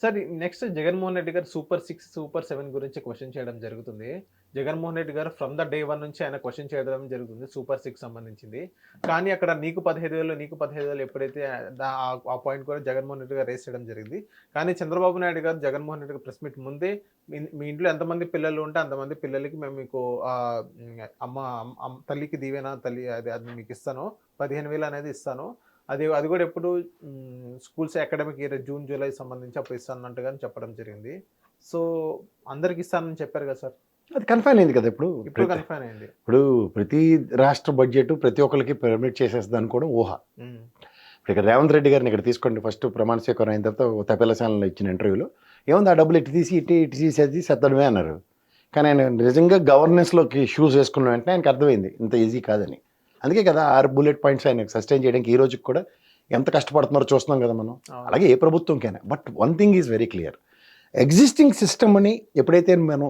Sir next Jaganmohan Reddy గారు super 6, super 7 గురించి question చేయడం జరుగుతుంది. జగన్మోహన్ రెడ్డి గారు ఫ్రమ్ ద డే 1 నుంచి ఆయన క్వెషన్ చేయడం జరుగుతుంది సూపర్ 6 సంబంధించింది. కానీ అక్కడ నీకు 15,000 నీకు 15,000 ఎప్పుడైతే ఆ పాయింట్ కూడా జగన్మోహన్ రెడ్డి గారు రేస్ చేయడం జరిగింది. కానీ చంద్రబాబు నాయుడు గారు జగన్మోహన్ రెడ్డి గారు ప్రెస్ మీట్ ముందే మీ ఇంట్లో ఎంతమంది పిల్లలు ఉంటే అంతమంది పిల్లలకి మేము మీకు తల్లికి దీవెన తల్లి అది మీకు ఇస్తాను 15,000 అనేది ఇస్తాను. అది కూడా ఎప్పుడు schools academic year June, July సంబంధించి అప్పుడు ఇస్తానన్నట్టుగా చెప్పడం జరిగింది. సో అందరికి ఇస్తానని చెప్పారు కదా సార్. అది కన్ఫైన్ అయింది కదా ఇప్పుడు కన్ఫైన్ అయింది. ఇప్పుడు ప్రతి రాష్ట్ర బడ్జెట్ ప్రతి ఒక్కరికి పర్మిట్ చేసేస్తుంది అనుకోవడం ఊహ. ఇప్పుడు ఇక్కడ రేవంత్ రెడ్డి గారిని ఇక్కడ తీసుకోండి. ఫస్ట్ ప్రమాణ స్వీకారం అయిన తర్వాత తపేల ఛానల్లో ఇచ్చిన ఇంటర్వ్యూలో ఏముంది ఆ డబ్బులు ఇటు తీసి సత్తడమే అన్నారు. కానీ ఆయన నిజంగా గవర్నెన్స్లోకి షూస్ వేసుకున్న వెంటనే ఆయనకు అర్థమైంది ఇంత ఈజీ కాదని. అందుకే కదా 6 బుల్లెట్ పాయింట్స్ ఆయన సస్టైన్ చేయడానికి ఈ రోజుకి కూడా ఎంత కష్టపడుతున్నారో చూస్తున్నాం కదా మనం. అలాగే ఏ ప్రభుత్వంకైనా. But one thing is very clear, existing సిస్టమ్ని ఎప్పుడైతే మనం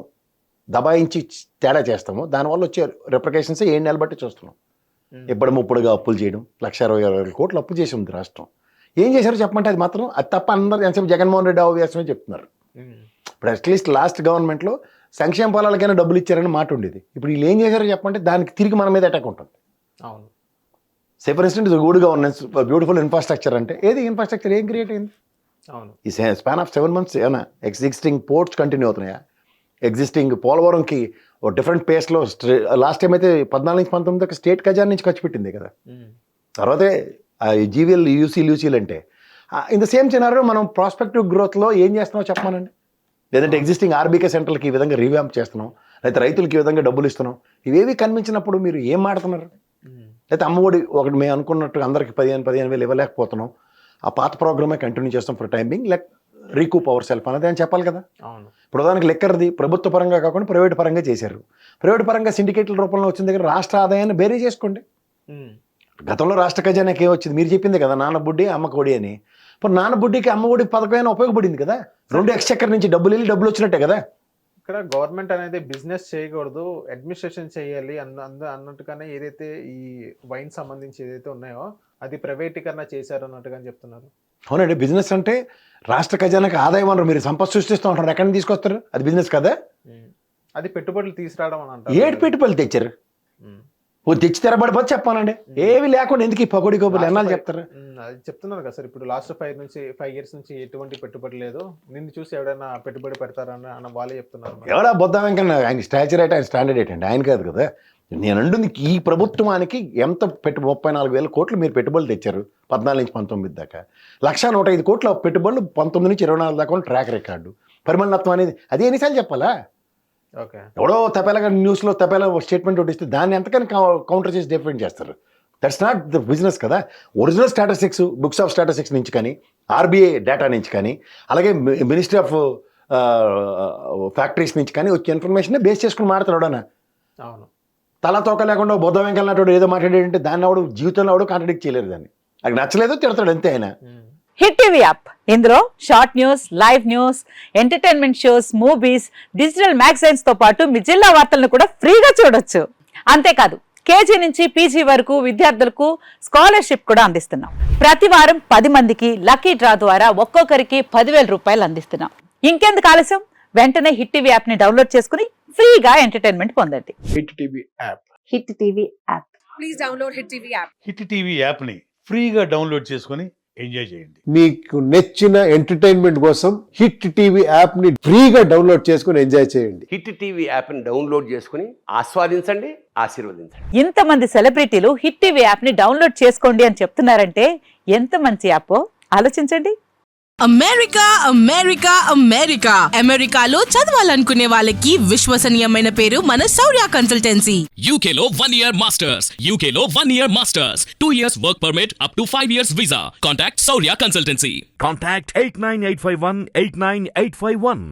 దబాయించి తేడా చేస్తామో దానివల్ల వచ్చే రిప్లికేషన్స్ 7 నెలలు బట్టి చూస్తున్నాం. ఎప్పుడు ముప్పుడుగా అప్పులు చేయడం, 1,60,20,000 కోట్లు అప్పు చేసి ఉంది రాష్ట్రం. ఏం చేశారో చెప్పమంటే అది మాత్రం అది తప్ప అందరూ ఎంతసేపు జగన్మోహన్ రెడ్డి అవ్యాసమే చెప్తున్నారు. ఇప్పుడు అట్లీస్ట్ లాస్ట్ గవర్నమెంట్లో సంక్షేమ ఫలాలకైనా డబ్బులు ఇచ్చారని మాట ఉండేది. ఇప్పుడు వీళ్ళు ఏం చేశారో చెప్పమంటే దానికి తిరిగి మన మీద అటాక్ ఉంటుంది. అవును. Say for instant good governance, beautiful infrastructure అంటే ఏది ఇన్ఫ్రాస్ట్రక్చర్ ఏం క్రియేట్ అయింది? అవును. ఈ స్పాన్ ఆఫ్ 7 months ఏమైనా ఎగ్జిస్టింగ్ పోర్ట్స్ కంటిన్యూ అవుతున్నాయా? ఎగ్జిస్టింగ్ పోలవరంకి ఒక డిఫరెంట్ పేస్లో లాస్ట్ టైం అయితే 14-19 దాకా స్టేట్ ఖజానా నుంచి ఖర్చు పెట్టింది కదా. తర్వాతే జీవీఎల్ యూసీలు అంటే ఇన్ ద సేమ్ సినారియో మనం ప్రాస్పెక్టివ్ గ్రోత్లో ఏం చేస్తున్నామో చెప్పమానండి. లేదంటే ఎగ్జిస్టింగ్ ఆర్బీకే సెంటర్లకి ఈ విధంగా రివ్యాంప్ చేస్తున్నాం, లేకపోతే రైతులకి ఈ విధంగా డబ్బులు ఇస్తున్నాం. ఇవేవి కనిపించినప్పుడు మీరు ఏం మాడుతున్నారు? లేకపోతే అమ్మఒడి ఒకటి మేము అనుకున్నట్టు అందరికి 15,000 ఇవ్వలేకపోతున్నాం, ఆ పాత ప్రోగ్రామే కంటిన్యూ చేస్తాం for timing, like recoup our self అన్నది అని చెప్పాలి కదా. ఇప్పుడు ఉదాహరణకి లెక్కర్ది ప్రభుత్వ పరంగా కాకుండా ప్రైవేట్ పరంగా చేశారు. ప్రైవేట్ పరంగా సిండికేట్ల రూపంలో వచ్చిన దగ్గర రాష్ట్ర ఆదాయాన్ని బేరీ చేసుకోండి. గతంలో రాష్ట్ర ఖజానాకి ఏమొచ్చింది మీరు చెప్పింది కదా, నాన్న బుడ్డి అమ్మకు ఒడి అని. ఇప్పుడు నాన్న బుడ్డికి అమ్మ ఒడి పథకమైనా ఉపయోగపడింది కదా. 2 ఎక్స్‌చక్కర్ నుంచి డబ్బులు వెళ్ళి డబ్బులు వచ్చినట్టే కదా. ఇక్కడ గవర్నమెంట్ అనేది బిజినెస్ చేయకూడదు, అడ్మినిస్ట్రేషన్ చేయాలి అన్నట్టుగానే ఏదైతే ఈ వైన్ సంబంధించి ఏదైతే ఉన్నాయో అది ప్రైవేటీకరణ చేశారు అన్నట్టుగా చెప్తున్నారు. అవునండి, బిజినెస్ అంటే రాష్ట్ర ఖజానాకి ఆదాయం అన్నారు. మీరు సంపద సృష్టిస్తూ ఉంటారు, ఎక్కడి నుంచి తీసుకొస్తారు? అది బిజినెస్ కదా. అది పెట్టుబడులు తీసుకురావడం అని అంటారు. ఏడు పెట్టుబడులు తెచ్చారు? తెచ్చి తెరబడిపోతే చెప్పానండి. ఏవి లేకుండా ఎందుకు ఈ పకోడీ కబుర్లు ఎన్నాళ్ళు చెప్తారు? అది చెప్తున్నారు కదా సార్. ఇప్పుడు లాస్ట్ 5 years నుంచి ఎటువంటి పెట్టుబడి లేదు, నిన్ను చూసి ఎవడైనా పెట్టుబడి పెడతారని అన్న వాళ్ళే చెప్తున్నారు. ఎవడా బొద్దా వెంకన్న, ఆయన స్టాచర్ అయితే ఆయన స్టాండర్డ్ ఏంటండి, ఆయన కాదు కదా. నేను అంటుంది ఈ ప్రభుత్వానికి ఎంత 34,000 కోట్లు మీరు పెట్టుబడులు తెచ్చారు 14 నుంచి 19 దాకా. 1,105 కోట్ల పెట్టుబడులు 19 నుంచి 24 దాకా ట్రాక్ రికార్డు. పరిమళనత్వం అనేది అది ఎన్నిసార్లు చెప్పాలా? ఓకే, ఎవడో తపేలాగా న్యూస్లో తపేలా స్టేట్మెంట్ ఒకటి ఇస్తే దాన్ని ఎంతకని కౌంటర్ చేసి డిఫెండ్ చేస్తారు? దట్స్ నాట్ ద బిజినెస్ కదా. Original statistics, books of statistics నుంచి కానీ, ఆర్బీఐ డేటా నుంచి కానీ, అలాగే మినిస్ట్రీ ఆఫ్ ఫ్యాక్టరీస్ నుంచి కానీ వచ్చే ఇన్ఫర్మేషన్ బేస్ చేసుకుని మాట్లాడతాడు. అవును, తల తోక లేకుండా బొద్ద వెంకన్నట్టు ఏదో మాట్లాడేటంటే దాన్ని ఆవిడ జీవితంలో ఆవిడ కాంట్రడిక్ట్ చేయలేరు. దాన్ని నాకు నచ్చలేదు తిడతాడు అంతే ఆయన. హిట్ టీవీ యాప్, ఇందులో short news, live news, entertainment shows, movies, digital magazines తో పాటు మీ జిల్లా వార్తలను కూడా ఫ్రీగా చూడొచ్చు. అంతేకాదు కేజీ నుంచి పీజీ వరకు విద్యార్థులకు స్కాలర్షిప్ కూడా అందిస్తున్నాం. ప్రతి వారం 10 మందికి లక్కీ డ్రా ద్వారా ఒక్కొక్కరికి 10,000 రూపాయలు అందిస్తున్నాం. ఇంకెందుకు ఆలస్యం, వెంటనే హిట్ టీవీ యాప్ ని డౌన్లోడ్ చేసుకుని ఫ్రీగా ఎంటర్టైన్మెంట్ పొందండి. Hit TV app. Hit TV app. Please download hit TV app. Hit TV యాప్ని ఫ్రీగా డౌన్లోడ్ చేసుకొని ఎంజాయ్ చేయండి. మీకు నచ్చిన ఎంటర్టైన్మెంట్ కోసం హిట్ టీవీ యాప్ ని ఫ్రీగా డౌన్లోడ్ చేసుకుని ఎంజాయ్ చేయండి. హిట్ టీవీ యాప్ ని డౌన్లోడ్ చేసుకుని ఆస్వాదించండి, ఆశీర్వదించండి. ఇంతమంది సెలబ్రిటీలు హిట్ టీవీ యాప్ ని డౌన్లోడ్ చేసుకోండి అని చెప్తున్నారంటే ఎంత మంచి యాప్ ఆలోచించండి. అమెరికా అమెరికా అమెరికా అమెరికాలో చదవాలనుకునే వాళ్ళకి విశ్వసనీయమైన పేరు మన శౌర్య కన్సల్టెన్సీ. UK లో 1 year masters, UK లో 1 year masters, 2 years work permit up to 5 years visa. Contact Saurya Consultancy. Contact 89851 89851.